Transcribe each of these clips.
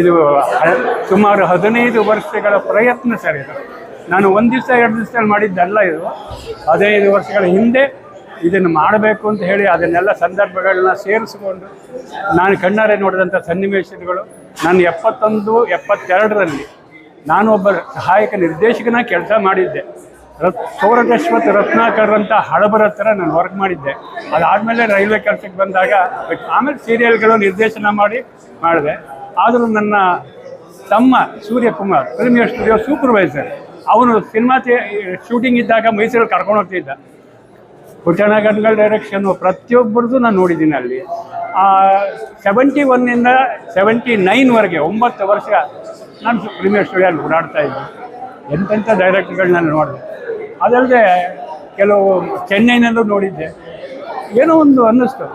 ಇದು ಸುಮಾರು 15 ವರ್ಷಗಳ ಪ್ರಯತ್ನ ಸರ್ ಇದು. ನಾನು ಒಂದು ದಿವಸ 2 ದಿವಸದಲ್ಲಿ ಮಾಡಿದ್ದಲ್ಲ ಇದು. 15 ವರ್ಷಗಳ ಹಿಂದೆ ಇದನ್ನು ಮಾಡಬೇಕು ಅಂತ ಹೇಳಿ ಅದನ್ನೆಲ್ಲ ಸಂದರ್ಭಗಳನ್ನ ಸೇರಿಸಿಕೊಂಡು ನಾನು ಕಣ್ಣಾರೆ ನೋಡಿದಂಥ ಸನ್ನಿವೇಶಗಳು. ನಾನು 71, 72ರಲ್ಲಿ ನಾನು ಒಬ್ಬ ಸಹಾಯಕ ನಿರ್ದೇಶಕನ ಕೆಲಸ ಮಾಡಿದ್ದೆ. ಸೌರಗಶ್ವತ್ ರತ್ನಾಕರ್ ಅಂತ ಹಳಬರ ಹತ್ರ ನಾನು ವರ್ಕ್ ಮಾಡಿದ್ದೆ. ಅದಾದಮೇಲೆ ರೈಲ್ವೆ ಕೆಲಸಕ್ಕೆ ಬಂದಾಗ ಆಮೇಲೆ ಸೀರಿಯಲ್ಗಳು ನಿರ್ದೇಶನ ಮಾಡಿದೆ. ಆದರೂ ನನ್ನ ತಮ್ಮ ಸೂರ್ಯಕುಮಾರ್ ಪ್ರೀಮಿಯರ್ ಸ್ಟುಡಿಯೋ ಸೂಪರ್ವೈಸರ್, ಅವನು ಸಿನಿಮಾ ಶೂಟಿಂಗ್ ಇದ್ದಾಗ ಮೈಸೂರಲ್ಲಿ ಕರ್ಕೊಂಡು ಹೋಗ್ತಿದ್ದ. ಪುಟ್ಟಣಗನ್ಗಳ ಡೈರೆಕ್ಷನ್ನು ಪ್ರತಿಯೊಬ್ಬರದ್ದು ನಾನು ನೋಡಿದ್ದೀನಿ ಅಲ್ಲಿ. 71ಇಂದ 79ವರೆಗೆ 9 ವರ್ಷ ನಾನು ಪ್ರೀಮಿಯರ್ ಸ್ಟುಡಿಯೋಲ್ಲಿ ಓಡಾಡ್ತಾಯಿದ್ದೆ. ಎಂತೆಂಥ ಡೈರೆಕ್ಟರ್ಗಳು ನಾನು ನೋಡಿದೆ. ಅದಲ್ಲದೆ ಕೆಲವು ಚೆನ್ನೈನಲ್ಲೂ ನೋಡಿದ್ದೆ. ಏನೋ ಒಂದು ಅನ್ನಿಸ್ತು,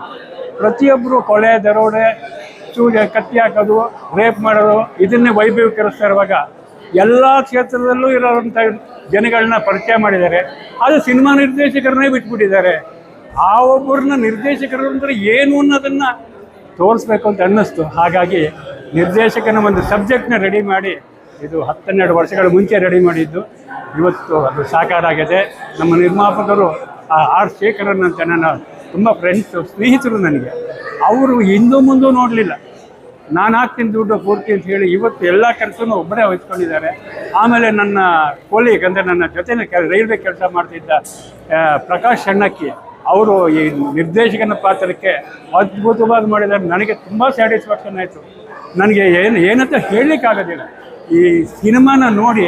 ಪ್ರತಿಯೊಬ್ಬರು ಕೊಲೆ, ದರೋಡೆ, ಕತ್ತಿ ಹಾಕೋದು, ರೇಪ್ ಮಾಡೋದು ಇದನ್ನೇ ವೈಭವೀಕರಿಸ್ತಾ ಇರುವಾಗ ಎಲ್ಲ ಕ್ಷೇತ್ರದಲ್ಲೂ ಇರೋವಂಥ ಜನಗಳನ್ನ ಪರಿಚಯ ಮಾಡಿದ್ದಾರೆ. ಅದು ಸಿನಿಮಾ ನಿರ್ದೇಶಕರನ್ನೇ ಬಿಟ್ಬಿಟ್ಟಿದ್ದಾರೆ. ಆ ಒಬ್ಬರನ್ನ ನಿರ್ದೇಶಕರು ಅಂದರೆ ಏನು ಅನ್ನೋದನ್ನು ತೋರಿಸ್ಬೇಕು ಅಂತ ಅನ್ನಿಸ್ತು. ಹಾಗಾಗಿ ನಿರ್ದೇಶಕನ ಒಂದು ಸಬ್ಜೆಕ್ಟ್ನ ರೆಡಿ ಮಾಡಿ, ಇದು 10-12 ವರ್ಷಗಳ ಮುಂಚೆ ರೆಡಿ ಮಾಡಿದ್ದು, ಇವತ್ತು ಅದು ಸಾಕಾರ ಆಗಿದೆ. ನಮ್ಮ ನಿರ್ಮಾಪಕರು ಆರ್ ಶೇಖರನ್ ಅಂತ ನನ್ನ ತುಂಬ ಫ್ರೆಂಡ್ಸು, ಸ್ನೇಹಿತರು ನನಗೆ. ಅವರು ಹಿಂದೂ ಮುಂದೂ ನೋಡಲಿಲ್ಲ, ನಾನು ಹಾಕ್ತೀನಿ ದುಡ್ಡು ಪೂರ್ತಿ ಅಂತ ಹೇಳಿ ಇವತ್ತು ಎಲ್ಲ ಕೆಲಸನೂ ಒಬ್ಬರೇ ವಹಿಸ್ಕೊಂಡಿದ್ದಾರೆ. ಆಮೇಲೆ ನನ್ನ ಕೊಲೀಗ್ ಅಂದರೆ ನನ್ನ ಜೊತೆ ರೈಲ್ವೆ ಕೆಲಸ ಮಾಡ್ತಿದ್ದ ಪ್ರಕಾಶ್ ಶಣ್ಣಕ್ಕಿ, ಅವರು ಈ ನಿರ್ದೇಶಕನ ಪಾತ್ರಕ್ಕೆ ಅದ್ಭುತವಾಗಿ ಮಾಡಿದ್ದಾರೆ. ನನಗೆ ತುಂಬ ಸ್ಯಾಟಿಸ್ಫ್ಯಾಕ್ಷನ್ ಆಯಿತು. ನನಗೆ ಏನಂತ ಹೇಳಲಿಕ್ಕಾಗೋದಿಲ್ಲ. ಈ ಸಿನಿಮಾನ ನೋಡಿ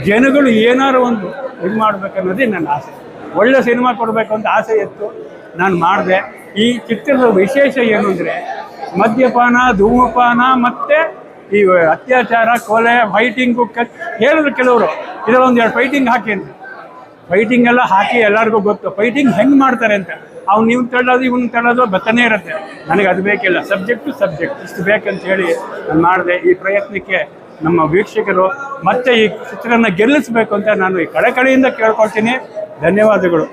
ಜನಗಳು ಏನಾರು ಒಂದು ಇದು ಮಾಡಬೇಕನ್ನೋದೇ ನನ್ನ ಆಸೆ. ಒಳ್ಳೆ ಸಿನಿಮಾ ಕೊಡಬೇಕು ಅಂತ ಆಸೆ ಇತ್ತು, ನಾನು ಮಾಡಿದೆ. ಈ ಚಿತ್ರದ ವಿಶೇಷ ಏನು ಅಂದರೆ ಮದ್ಯಪಾನ, ಧೂಮಪಾನ ಮತ್ತು ಈ ಅತ್ಯಾಚಾರ, ಕೊಲೆ, ಫೈಟಿಂಗು ಹೇಳಿದ್ರು ಕೆಲವರು. ಇದರಲ್ಲಿ 1-2 ಫೈಟಿಂಗ್ ಹಾಕಿ ಅಂತ. ಫೈಟಿಂಗ್ ಎಲ್ಲ ಹಾಕಿ ಎಲ್ಲರಿಗೂ ಗೊತ್ತು ಫೈಟಿಂಗ್ ಹೆಂಗೆ ಮಾಡ್ತಾರೆ ಅಂತ. ಅವ್ನು ನೀವು ತಳ್ಳೋದು ಇವನು ತಳ್ಳೋದು ಬತ್ತನೇ ಇರುತ್ತೆ. ನನಗೆ ಅದು ಬೇಕಿಲ್ಲ, ಸಬ್ಜೆಕ್ಟ್ ಇಷ್ಟು ಬೇಕಂತ ಹೇಳಿ ನಾನು ಮಾಡಿದೆ. ಈ ಪ್ರಯತ್ನಕ್ಕೆ ನಮ್ಮ ವೀಕ್ಷಕರು ಮತ್ತೆ ಈ ಚಿತ್ರನ ಗೆಲ್ಲಿಸಬೇಕು ಅಂತ ನಾನು ಈ ಕಡೆಯಿಂದ ಕೇಳ್ಕೊಳ್ತೀನಿ. ಧನ್ಯವಾದಗಳು.